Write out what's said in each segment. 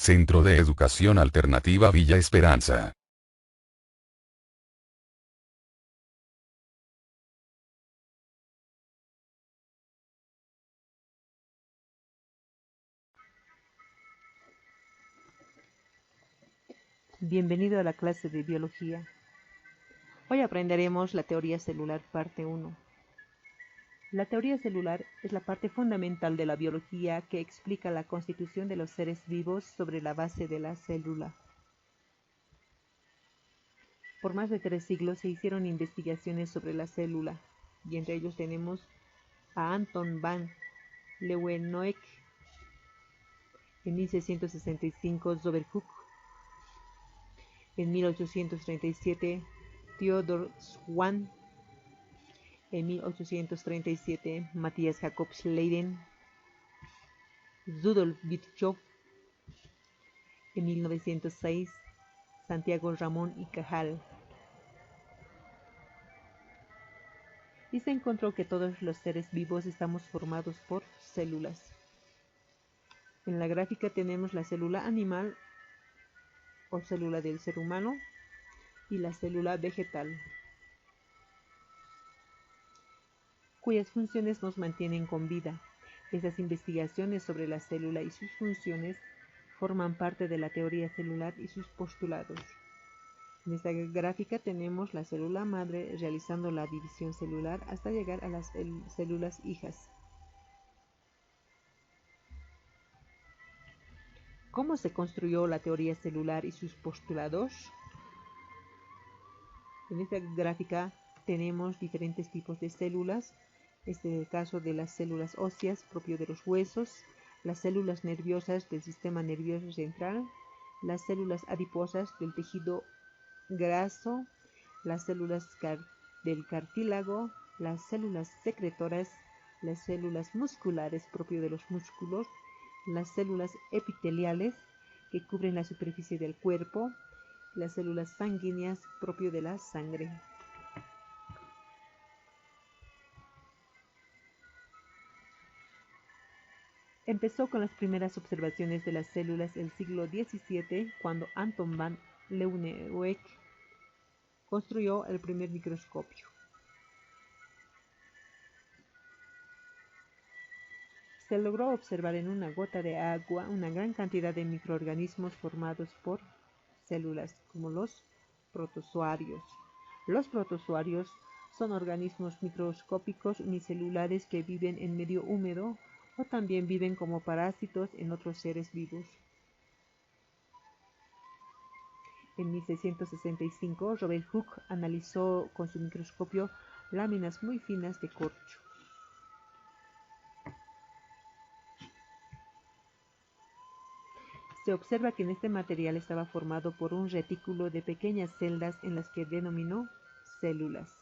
Centro de Educación Alternativa Villa Esperanza. Bienvenido a la clase de biología. Hoy aprenderemos la teoría celular parte 1. La teoría celular es la parte fundamental de la biología que explica la constitución de los seres vivos sobre la base de la célula. Por más de 3 siglos se hicieron investigaciones sobre la célula, y entre ellos tenemos a Anton van Leeuwenhoek, en 1665 Robert Hooke, en 1837 Theodor Schwann, en 1837 Matthias Jakob Schleiden, Rudolf Virchow, en 1906 Santiago Ramón y Cajal. Y se encontró que todos los seres vivos estamos formados por células. En la gráfica tenemos la célula animal o célula del ser humano y la célula vegetal, cuyas funciones nos mantienen con vida. Estas investigaciones sobre la célula y sus funciones forman parte de la teoría celular y sus postulados. En esta gráfica tenemos la célula madre realizando la división celular hasta llegar a las células hijas. ¿Cómo se construyó la teoría celular y sus postulados? En esta gráfica tenemos diferentes tipos de células. Este es el caso de las células óseas, propio de los huesos, las células nerviosas del sistema nervioso central, las células adiposas del tejido graso, las células del cartílago, las células secretoras, las células musculares propio de los músculos, las células epiteliales que cubren la superficie del cuerpo, las células sanguíneas propio de la sangre. Empezó con las primeras observaciones de las células el siglo XVII, cuando Anton van Leeuwenhoek construyó el primer microscopio. Se logró observar en una gota de agua una gran cantidad de microorganismos formados por células, como los protozoarios. Los protozoarios son organismos microscópicos unicelulares que viven en medio húmedo o también viven como parásitos en otros seres vivos. En 1665, Robert Hooke analizó con su microscopio láminas muy finas de corcho. Se observa que en este material estaba formado por un retículo de pequeñas celdas en las que denominó células.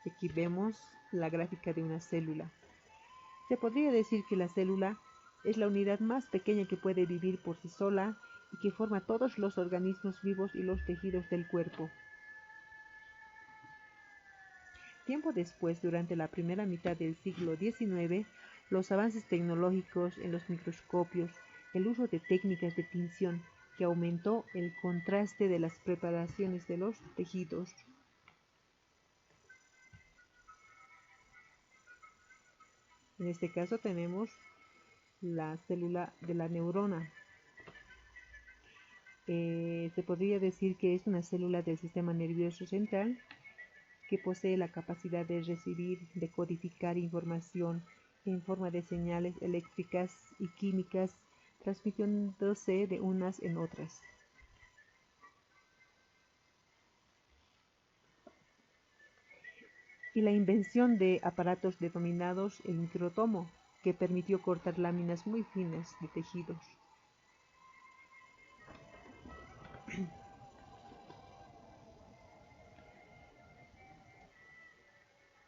Aquí vemos la gráfica de una célula. Se podría decir que la célula es la unidad más pequeña que puede vivir por sí sola y que forma todos los organismos vivos y los tejidos del cuerpo. Tiempo después, durante la primera mitad del siglo XIX, los avances tecnológicos en los microscopios, el uso de técnicas de tinción que aumentó el contraste de las preparaciones de los tejidos. En este caso tenemos la célula de la neurona. Se podría decir que es una célula del sistema nervioso central que posee la capacidad de recibir, de codificar información en forma de señales eléctricas y químicas, transmitiéndose de unas en otras. Y la invención de aparatos denominados el microtomo, que permitió cortar láminas muy finas de tejidos.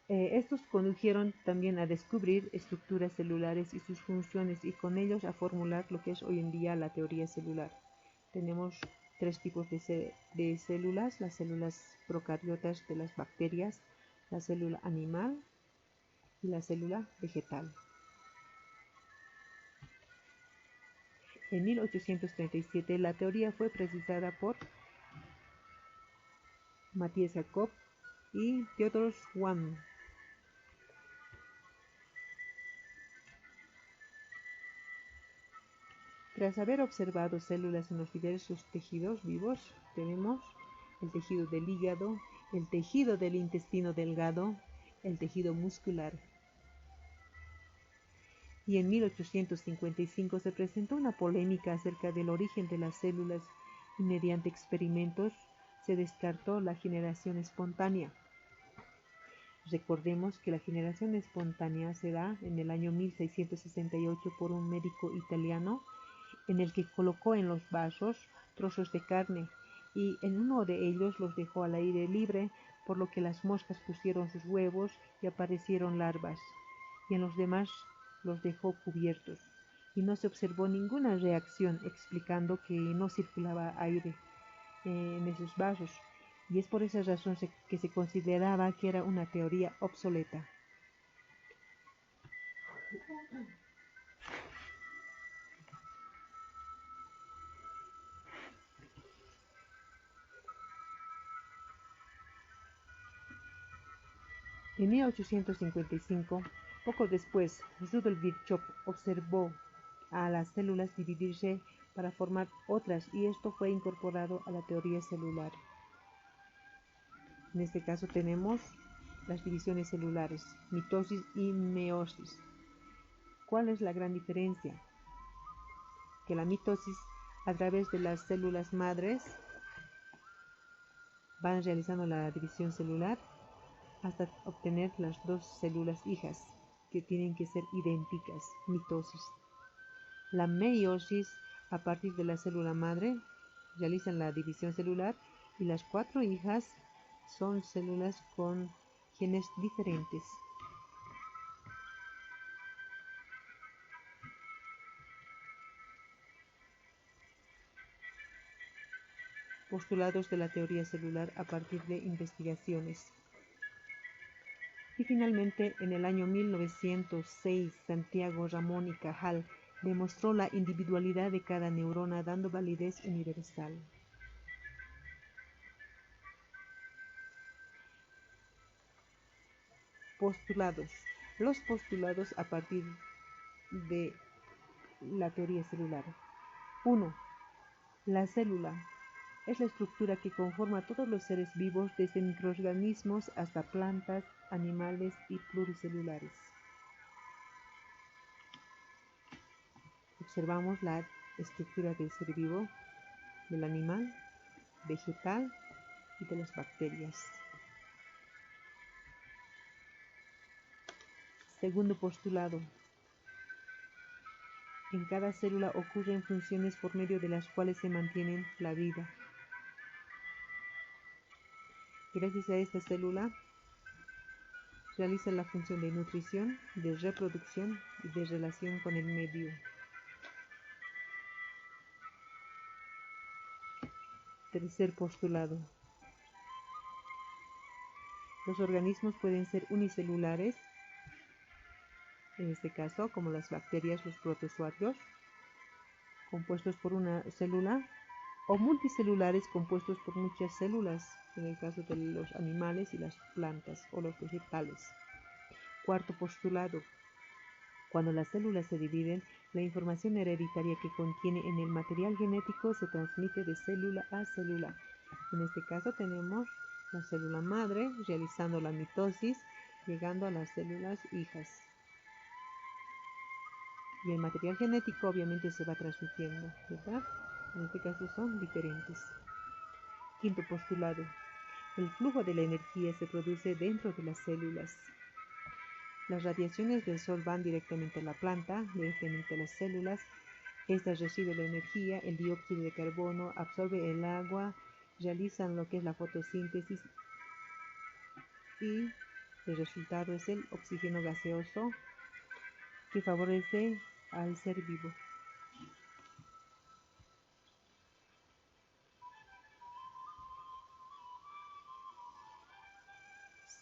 Estos condujeron también a descubrir estructuras celulares y sus funciones y con ellos a formular lo que es hoy en día la teoría celular. Tenemos 3 tipos de células: las células procariotas de las bacterias, la célula animal y la célula vegetal. En 1837 la teoría fue precisada por Matthias Jacob y Theodor Schwann. Tras haber observado células en los diversos tejidos vivos, tenemos el tejido del hígado, el tejido del intestino delgado, el tejido muscular. Y en 1855 se presentó una polémica acerca del origen de las células y mediante experimentos se descartó la generación espontánea. Recordemos que la generación espontánea se da en el año 1668 por un médico italiano en el que colocó en los vasos trozos de carne y en uno de ellos los dejó al aire libre, por lo que las moscas pusieron sus huevos y aparecieron larvas, y en los demás los dejó cubiertos, y no se observó ninguna reacción, explicando que no circulaba aire en esos vasos, y es por esa razón que se consideraba que era una teoría obsoleta. En 1855, poco después, Rudolf Virchow observó a las células dividirse para formar otras y esto fue incorporado a la teoría celular. En este caso tenemos las divisiones celulares, mitosis y meiosis. ¿Cuál es la gran diferencia? Que la mitosis, a través de las células madres, van realizando la división celular hasta obtener las dos células hijas, que tienen que ser idénticas, mitosis. La meiosis, a partir de la célula madre, realizan la división celular y las 4 hijas son células con genes diferentes. Postulados de la teoría celular a partir de investigaciones. Y finalmente, en el año 1906, Santiago Ramón y Cajal demostró la individualidad de cada neurona dando validez universal. Postulados. Los postulados a partir de la teoría celular. 1. La célula es la estructura que conforma a todos los seres vivos, desde microorganismos hasta plantas, animales y pluricelulares. Observamos la estructura del ser vivo, del animal, vegetal y de las bacterias. Segundo postulado. En cada célula ocurren funciones por medio de las cuales se mantiene la vida. Gracias a esta célula realiza la función de nutrición, de reproducción y de relación con el medio. Tercer postulado. Los organismos pueden ser unicelulares, en este caso como las bacterias, los protozoarios, compuestos por una célula, o multicelulares compuestos por muchas células, en el caso de los animales y las plantas o los vegetales. Cuarto postulado. Cuando las células se dividen, la información hereditaria que contiene en el material genético se transmite de célula a célula. En este caso tenemos la célula madre realizando la mitosis, llegando a las células hijas. Y el material genético obviamente se va transmitiendo, ¿verdad? En este caso son diferentes. Quinto postulado. El flujo de la energía se produce dentro de las células. Las radiaciones del sol van directamente a la planta, directamente a las células. Estas reciben la energía, el dióxido de carbono absorbe el agua, realizan lo que es la fotosíntesis y el resultado es el oxígeno gaseoso que favorece al ser vivo.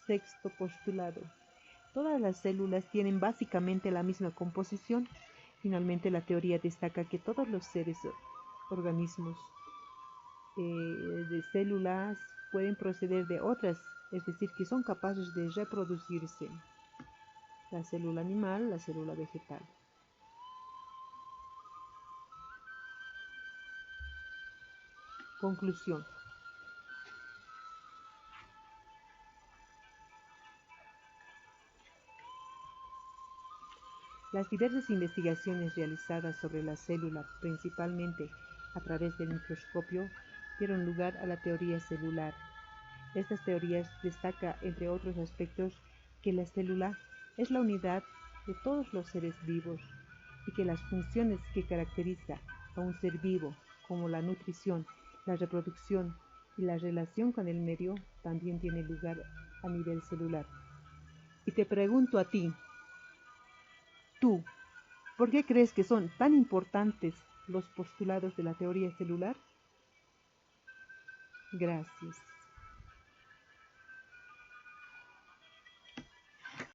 Sexto postulado. Todas las células tienen básicamente la misma composición, Finalmente, la teoría destaca que todos los seres organismos de células pueden proceder de otras, es decir, que son capaces de reproducirse. La célula animal, la célula vegetal. Conclusión. Las diversas investigaciones realizadas sobre la célula, principalmente a través del microscopio, dieron lugar a la teoría celular. Estas teorías destacan, entre otros aspectos, que la célula es la unidad de todos los seres vivos y que las funciones que caracterizan a un ser vivo, como la nutrición, la reproducción y la relación con el medio, también tienen lugar a nivel celular. Y te pregunto a ti, ¿tú por qué crees que son tan importantes los postulados de la teoría celular? Gracias.